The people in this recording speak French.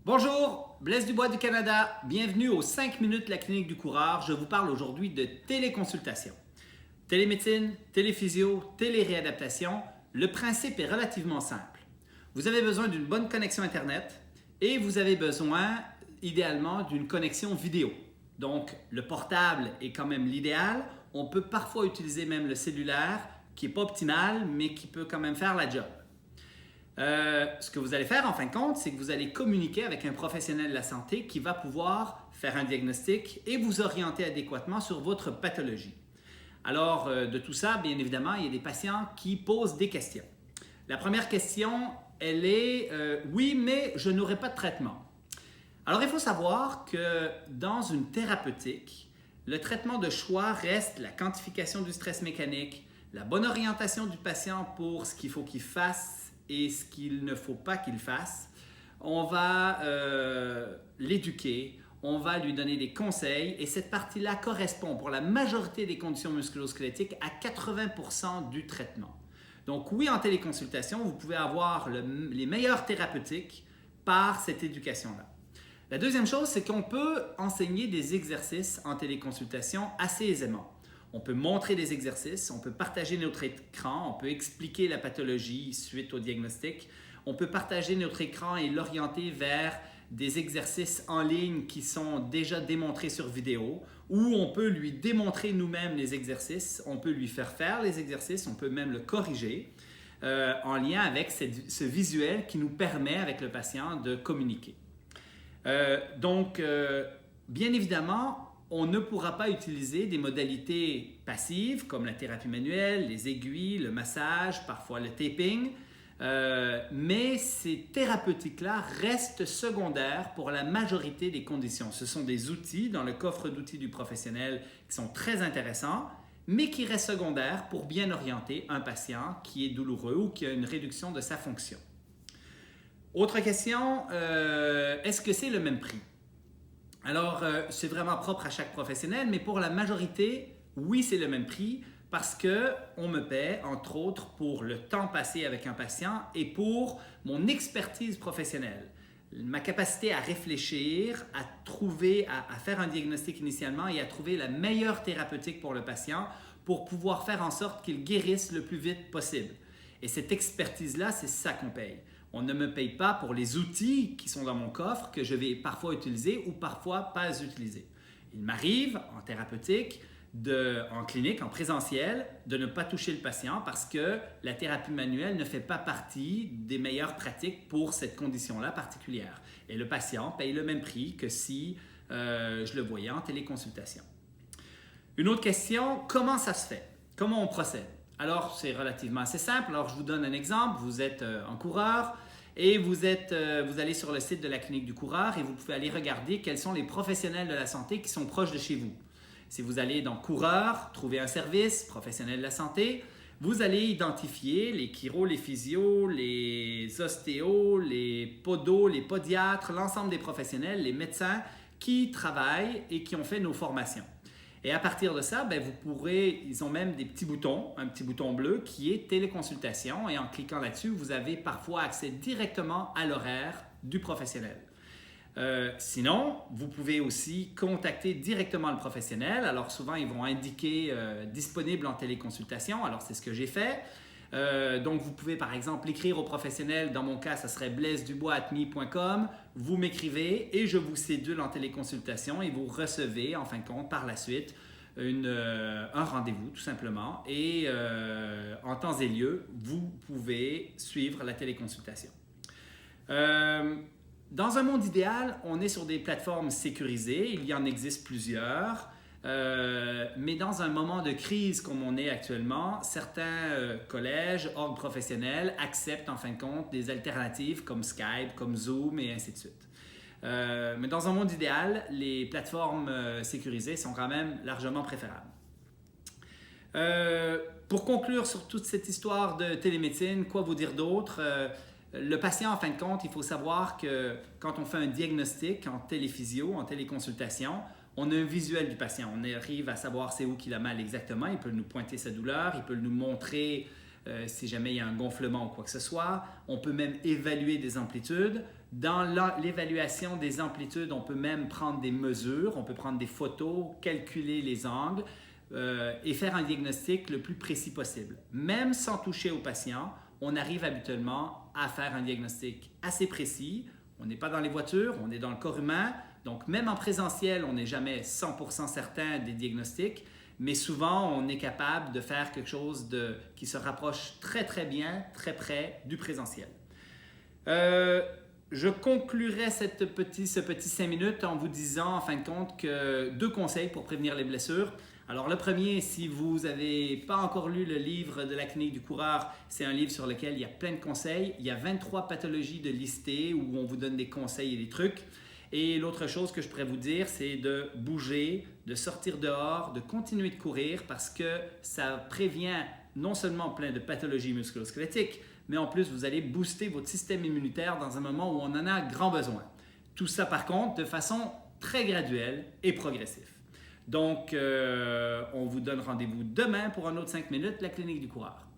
Bonjour, Blaise Dubois du Canada. Bienvenue aux 5 minutes de la clinique du coureur. Je vous parle aujourd'hui de téléconsultation. Télémédecine, téléphysio, téléréadaptation, le principe est relativement simple. Vous avez besoin d'une bonne connexion Internet et vous avez besoin idéalement d'une connexion vidéo. Donc le portable est quand même l'idéal. On peut parfois utiliser même le cellulaire qui n'est pas optimal mais qui peut quand même faire la job. Ce que vous allez faire en fin de compte, c'est que vous allez communiquer avec un professionnel de la santé qui va pouvoir faire un diagnostic et vous orienter adéquatement sur votre pathologie. Alors, de tout ça, bien évidemment, il y a des patients qui posent des questions. La première question, elle est oui, mais je n'aurai pas de traitement. Alors, il faut savoir que dans une thérapeutique, le traitement de choix reste la quantification du stress mécanique, la bonne orientation du patient pour ce qu'il faut qu'il fasse et ce qu'il ne faut pas qu'il fasse. On va l'éduquer, on va lui donner des conseils et cette partie-là correspond pour la majorité des conditions musculo-squelettiques à 80% du traitement. Donc oui, en téléconsultation, vous pouvez avoir les meilleures thérapeutiques par cette éducation-là. La deuxième chose, c'est qu'on peut enseigner des exercices en téléconsultation assez aisément. On peut montrer des exercices, on peut partager notre écran, on peut expliquer la pathologie suite au diagnostic. On peut partager notre écran et l'orienter vers des exercices en ligne qui sont déjà démontrés sur vidéo ou on peut lui démontrer nous-mêmes les exercices, on peut lui faire faire les exercices, on peut même le corriger en lien avec ce visuel qui nous permet avec le patient de communiquer. Bien évidemment, on ne pourra pas utiliser des modalités passives comme la thérapie manuelle, les aiguilles, le massage, parfois le taping, mais ces thérapeutiques-là restent secondaires pour la majorité des conditions. Ce sont des outils dans le coffre d'outils du professionnel qui sont très intéressants, mais qui restent secondaires pour bien orienter un patient qui est douloureux ou qui a une réduction de sa fonction. Autre question, est-ce que c'est le même prix? Alors, c'est vraiment propre à chaque professionnel, mais pour la majorité, oui, c'est le même prix parce qu'on me paie, entre autres, pour le temps passé avec un patient et pour mon expertise professionnelle. Ma capacité à réfléchir, à trouver, à faire un diagnostic initialement et à trouver la meilleure thérapeutique pour le patient pour pouvoir faire en sorte qu'il guérisse le plus vite possible. Et cette expertise-là, c'est ça qu'on paye. On ne me paye pas pour les outils qui sont dans mon coffre que je vais parfois utiliser ou parfois pas utiliser. Il m'arrive en thérapeutique, en clinique, en présentiel, de ne pas toucher le patient parce que la thérapie manuelle ne fait pas partie des meilleures pratiques pour cette condition-là particulière. Et le patient paye le même prix que si je le voyais en téléconsultation. Une autre question, comment ça se fait? Comment on procède? Alors, c'est relativement assez simple. Alors, je vous donne un exemple. Vous êtes un coureur et vous allez sur le site de la clinique du coureur et vous pouvez aller regarder quels sont les professionnels de la santé qui sont proches de chez vous. Si vous allez dans coureur, trouver un service, professionnel de la santé, vous allez identifier les chiros, les physios, les ostéos, les podos, les podiatres, l'ensemble des professionnels, les médecins qui travaillent et qui ont fait nos formations. Et à partir de ça, ils ont même des petits boutons, un petit bouton bleu qui est téléconsultation et en cliquant là-dessus, vous avez parfois accès directement à l'horaire du professionnel. Sinon, vous pouvez aussi contacter directement le professionnel. Alors souvent, ils vont indiquer disponible en téléconsultation. Alors c'est ce que j'ai fait. Donc vous pouvez par exemple écrire au professionnel. Dans mon cas, ça serait blaisedubois@me.com. Vous m'écrivez et je vous cédule en téléconsultation et vous recevez en fin de compte par la suite un rendez-vous tout simplement. Et en temps et lieu, vous pouvez suivre la téléconsultation. Dans un monde idéal, on est sur des plateformes sécurisées. Il y en existe plusieurs. Mais dans un moment de crise comme on est actuellement, certains collèges, ordres professionnels acceptent en fin de compte des alternatives comme Skype, comme Zoom et ainsi de suite. Mais dans un monde idéal, les plateformes sécurisées sont quand même largement préférables. Pour conclure sur toute cette histoire de télémédecine, quoi vous dire d'autre? Le patient, en fin de compte, il faut savoir que quand on fait un diagnostic en téléphysio, en téléconsultation, on a un visuel du patient. On arrive à savoir c'est où qu'il a mal exactement. Il peut nous pointer sa douleur, il peut nous montrer si jamais il y a un gonflement ou quoi que ce soit. On peut même évaluer des amplitudes. Dans l'évaluation des amplitudes, on peut même prendre des mesures, on peut prendre des photos, calculer les angles et faire un diagnostic le plus précis possible. Même sans toucher au patient, on arrive habituellement à faire un diagnostic assez précis. On n'est pas dans les voitures, on est dans le corps humain. Donc, même en présentiel, on n'est jamais 100% certain des diagnostics, mais souvent, on est capable de faire quelque chose qui se rapproche très, très bien, très près du présentiel. Je conclurai ce petit 5 minutes en vous disant, en fin de compte, que 2 conseils pour prévenir les blessures. Alors, le premier, si vous n'avez pas encore lu le livre de la clinique du coureur, c'est un livre sur lequel il y a plein de conseils. Il y a 23 pathologies de listées où on vous donne des conseils et des trucs. Et l'autre chose que je pourrais vous dire, c'est de bouger, de sortir dehors, de continuer de courir parce que ça prévient non seulement plein de pathologies musculo-squelettiques, mais en plus, vous allez booster votre système immunitaire dans un moment où on en a grand besoin. Tout ça, par contre, de façon très graduelle et progressive. Donc, on vous donne rendez-vous demain pour un autre 5 minutes, la clinique du coureur.